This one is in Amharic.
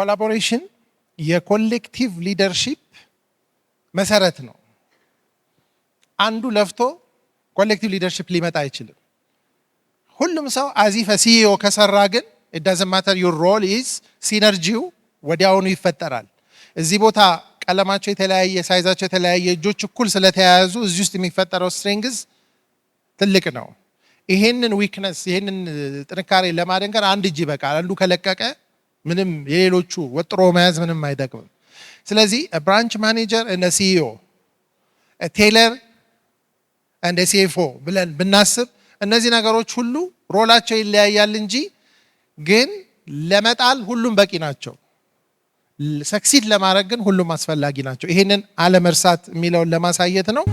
ኮላቦሬሽን የኮሌክቲቭ ሊደርሺፕ መሰረት ነው። አንዱ ለፍቶ ኮሌክቲቭ ሊደርሺፕ ሊመጣ አይችልም። ሁሉም ሰው አዚፈ ሲኢኦ ከሰራ ግን it doesn't matter your role is ሲነርጂው ወዲያውኑ ይፈጠራል። እዚህ ቦታ ቀለማቸው የተለያየ ሳይዛቸው የተለያየ እጆች እኩል ስለተያያዙ እዚህ ውስጥ የሚፈጠረው ስትሬንግዝ ትልቅ ነው። ይሄንን ዊክነስ ይሄንን ጥንካሬ ለማደንከር አንድ እጅ ይበቃል። አንዱ ከለቀቀ ምንም የሌሎቹ ወጥሮ መያዝ ምንም አይጠቅምም። ስለዚህ ብራንች ማኔጀር እና ሲኢኦ ቴለር and CFO ብለን ብናስብ እነዚህ ነገሮች ሁሉ ሮላቸው ይለያያል እንጂ ግን ለመጣል ሁሉም በቂ ናቸው። ሰክሲድ ለማድረግ ግን ሁሉም አስፈላጊ ናቸው። ይሄንን አለመርሳት የሚለውን ለማሳየት ነው።